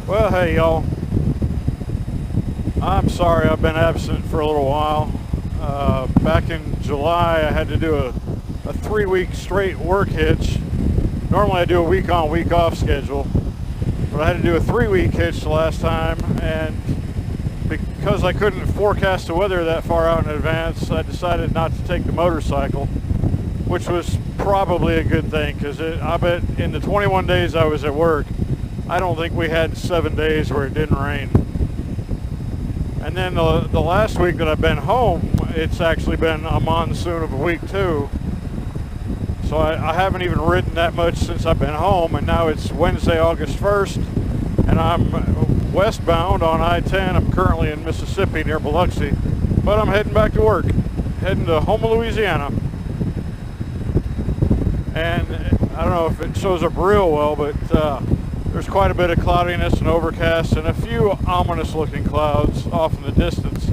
Well, hey y'all. I'm sorry I've been absent for a little while. Back in July, I had to do a 3-week straight work hitch. Normally I do a week on, week off schedule, but I had to do a 3-week hitch the last time, and because I couldn't forecast the weather that far out in advance, I decided not to take the motorcycle, which was probably a good thing, because I bet in the 21 days I was at work, I don't think we had 7 days where it didn't rain. And then the last week that I've been home, it's actually been a monsoon of a week too. So I haven't even ridden that much since I've been home, and now it's Wednesday, August 1st, and I'm westbound on I-10. I'm currently in Mississippi near Biloxi, but I'm heading back to work, heading to Houma, Louisiana. And I don't know if it shows up real well, but there's quite a bit of cloudiness and overcast and a few ominous looking clouds off in the distance.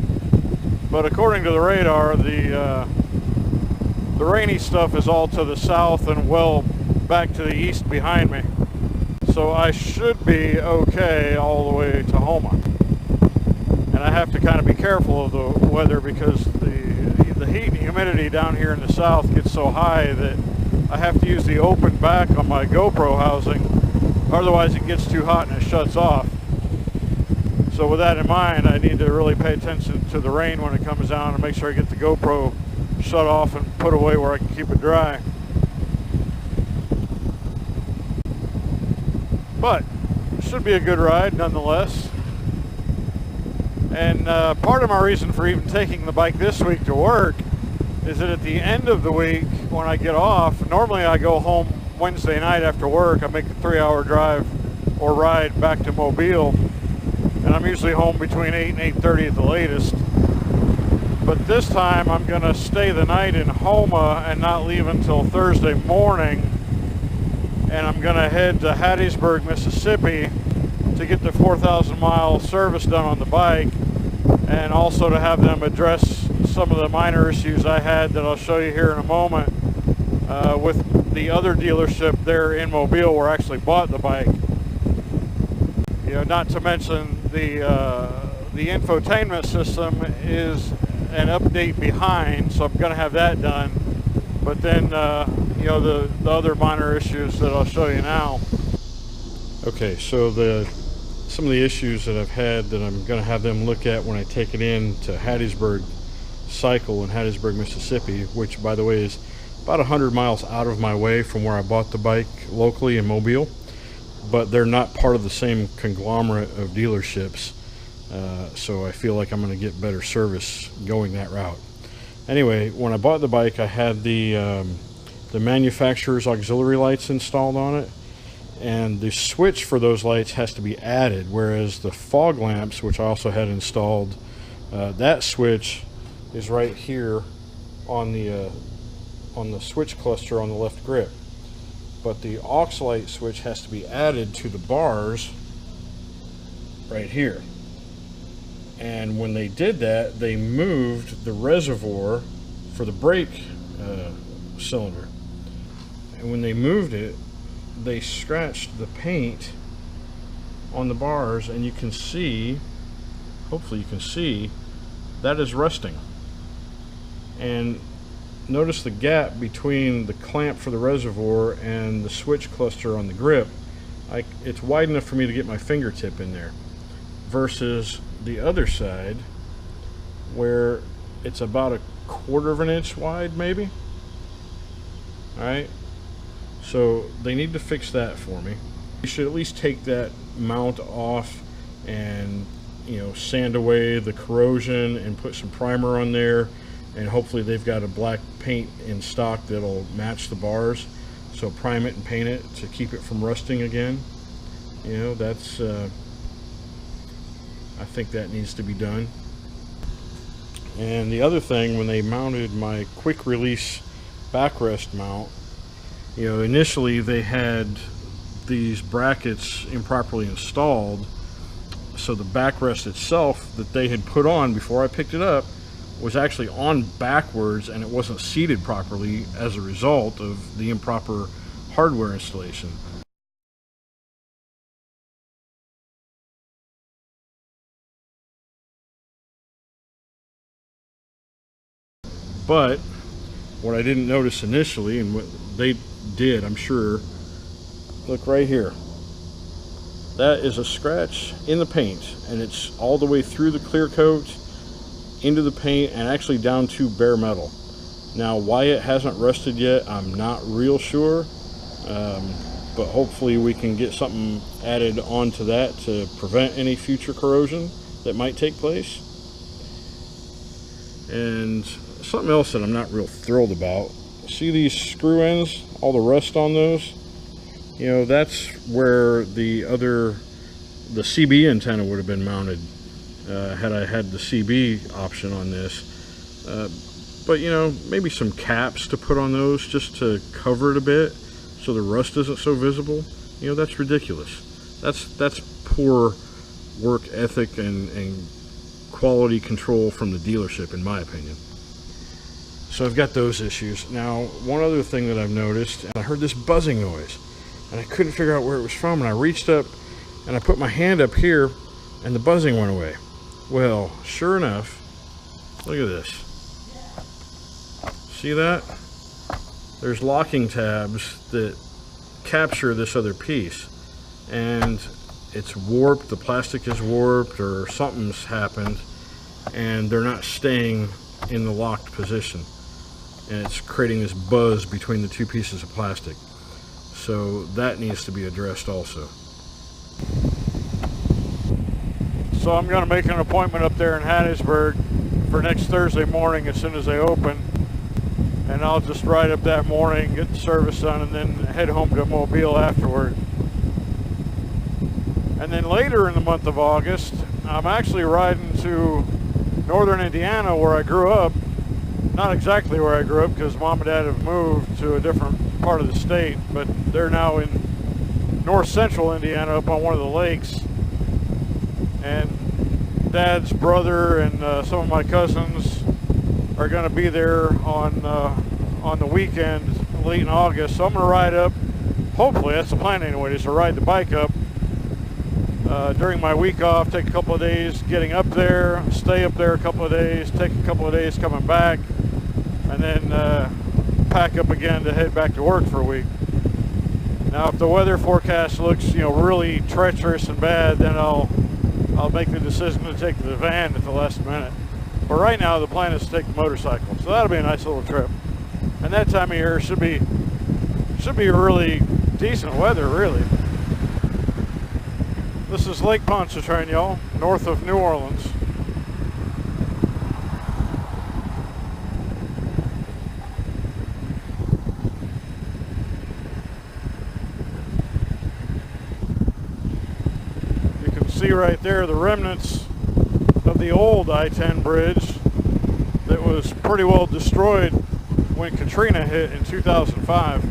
But according to the radar, the rainy stuff is all to the south and well back to the east behind me. So I should be okay all the way to Houma. And I have to kind of be careful of the weather because the heat and humidity down here in the south gets so high that I have to use the open back on my GoPro housing. Otherwise it gets too hot and it shuts off. So with that in mind, I need to really pay attention to the rain when it comes down and make sure I get the GoPro shut off and put away where I can keep it dry. But it should be a good ride nonetheless. And part of my reason for even taking the bike this week to work is that at the end of the week when I get off, normally I go home Wednesday night after work. I make the 3-hour drive or ride back to Mobile, and I'm usually home between 8 and 8:30 at the latest. But this time I'm gonna stay the night in Houma and not leave until Thursday morning, and I'm gonna head to Hattiesburg, Mississippi to get the 4,000 mile service done on the bike, and also to have them address some of the minor issues I had that I'll show you here in a moment with the other dealership there in Mobile where I actually bought the bike. You know, not to mention the infotainment system is an update behind, so I'm going to have that done. But then, you know, the other minor issues that I'll show you now. Okay, so some of the issues that I've had that I'm going to have them look at when I take it in to Hattiesburg Cycle in Hattiesburg, Mississippi, which by the way is about 100 miles out of my way from where I bought the bike locally in Mobile, but they're not part of the same conglomerate of dealerships, so I feel like I'm going to get better service going that route. Anyway, when I bought the bike, I had the manufacturer's auxiliary lights installed on it, and the switch for those lights has to be added, whereas the fog lamps, which I also had installed, that switch is right here on the switch cluster on the left grip. But the aux light switch has to be added to the bars right here. And when they did that, they moved the reservoir for the brake cylinder. And when they moved it, they scratched the paint on the bars, and you can see, hopefully you can see, that is rusting. And notice the gap between the clamp for the reservoir and the switch cluster on the grip. It's wide enough for me to get my fingertip in there, versus the other side where it's about 1/4 of an inch wide maybe. Alright, so they need to fix that for me. You should at least take that mount off and, you know, sand away the corrosion and put some primer on there, and hopefully they've got a black paint in stock that'll match the bars, so prime it and paint it to keep it from rusting again. You know, that's I think that needs to be done. And the other thing, when they mounted my quick release backrest mount, you know, initially they had these brackets improperly installed, so the backrest itself that they had put on before I picked it up was actually on backwards, and it wasn't seated properly as a result of the improper hardware installation. But what I didn't notice initially, and what they did, I'm sure, look right here. That is a scratch in the paint, and it's all the way through the clear coat, into the paint, and actually down to bare metal. Now, why it hasn't rusted yet, I'm not real sure, but hopefully we can get something added onto that to prevent any future corrosion that might take place. And something else that I'm not real thrilled about, see these screw ends, all the rust on those? You know, that's where the CB antenna would have been mounted had I had the CB option on this. But you know, maybe some caps to put on those just to cover it a bit so the rust isn't so visible. You know, that's ridiculous. That's poor work ethic and quality control from the dealership, in my opinion. So I've got those issues. Now, one other thing that I've noticed, I heard this buzzing noise, and I couldn't figure out where it was from, and I reached up and I put my hand up here, and the buzzing went away. Well, sure enough, look at this. See that? There's locking tabs that capture this other piece, and it's warped, the plastic is warped, or something's happened, and they're not staying in the locked position, and it's creating this buzz between the two pieces of plastic. So that needs to be addressed also. So I'm going to make an appointment up there in Hattiesburg for next Thursday morning as soon as they open. And I'll just ride up that morning, get the service done, and then head home to Mobile afterward. And then later in the month of August, I'm actually riding to northern Indiana where I grew up. Not exactly where I grew up, because Mom and Dad have moved to a different part of the state, but they're now in north central Indiana up on one of the lakes. And Dad's brother and some of my cousins are going to be there on the weekend late in August. So I'm going to ride up, hopefully, that's the plan anyway, is to ride the bike up during my week off, take a couple of days getting up there, stay up there a couple of days, take a couple of days coming back, and then pack up again to head back to work for a week. Now, if the weather forecast looks, you know, really treacherous and bad, then I'll make the decision to take the van at the last minute. But right now, the plan is to take the motorcycle, so that'll be a nice little trip. And that time of year should be really decent weather, really. This is Lake Pontchartrain, y'all, north of New Orleans. You can see right there the remnants of the old I-10 bridge that was pretty well destroyed when Katrina hit in 2005.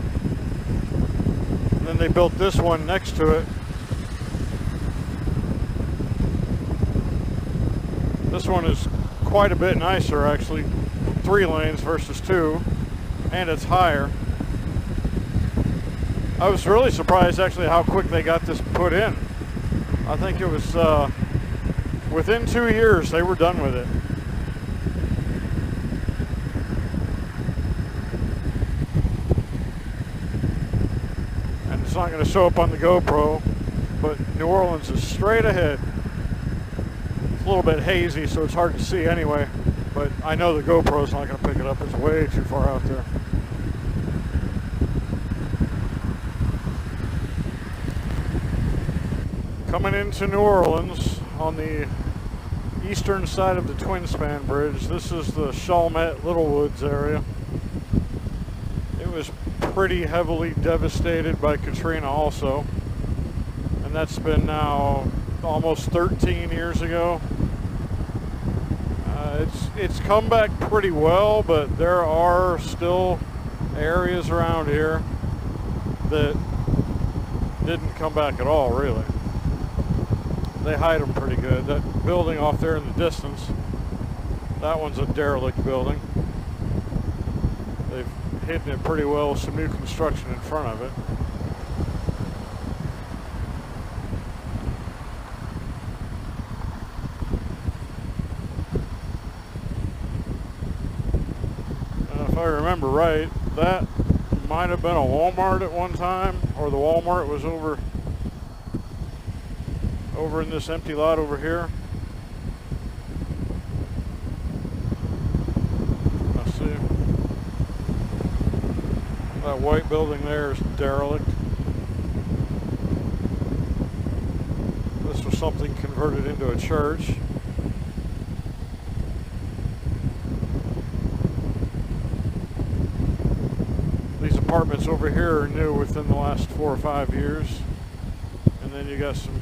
And then they built this one next to it. This one is quite a bit nicer, actually. 3 lanes versus 2, and it's higher. I was really surprised actually how quick they got this put in. I think it was within 2 years they were done with it. And it's not going to show up on the GoPro, but New Orleans is straight ahead. A little bit hazy, so it's hard to see anyway, but I know the GoPro's not going to pick it up. It's way too far out there. Coming into New Orleans on the eastern side of the Twin Span Bridge, this is the Chalmette Little Woods area. It was pretty heavily devastated by Katrina also, and that's been now almost 13 years ago. It's come back pretty well, but there are still areas around here that didn't come back at all, really. They hide them pretty good. That building off there in the distance, that one's a derelict building. They've hidden it pretty well with some new construction in front of it. remember right, that might have been a Walmart at one time, or the Walmart was over in this empty lot over here. Let's see. That white building there is derelict. This was something converted into a church. These apartments over here are new within the last 4 or 5 years. And then you got some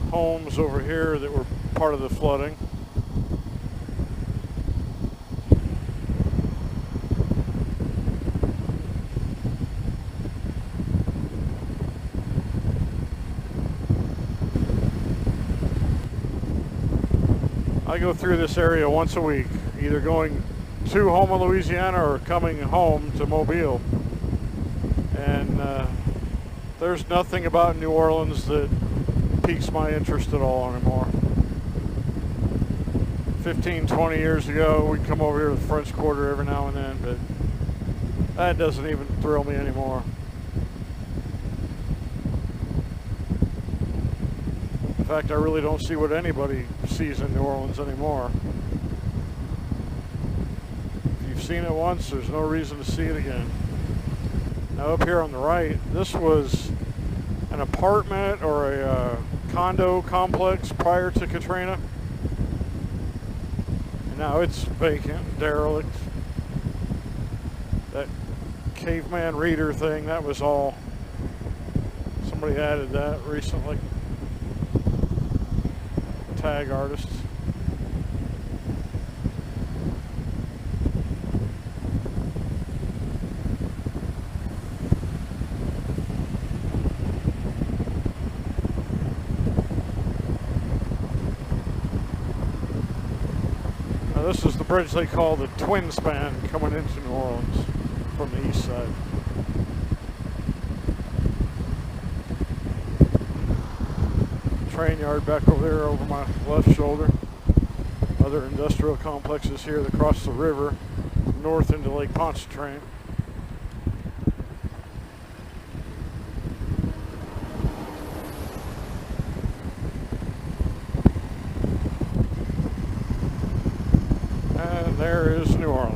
homes over here that were part of the flooding. I go through this area once a week, either going to Houma, Louisiana, or coming home to Mobile. And there's nothing about New Orleans that piques my interest at all anymore. 15, 20 years ago, we'd come over here to the French Quarter every now and then, but that doesn't even thrill me anymore. In fact, I really don't see what anybody sees in New Orleans anymore. If you've seen it once, there's no reason to see it again. Now up here on the right, this was an apartment or a condo complex prior to Katrina. And now it's vacant, derelict. That caveman reader thing, that was all, somebody added that recently. Tag artists. Now this is the bridge they call the Twin Span coming into New Orleans from the east side. Train yard back over there over my left shoulder. Other industrial complexes here that cross the river north into Lake Pontchartrain. And there is New Orleans.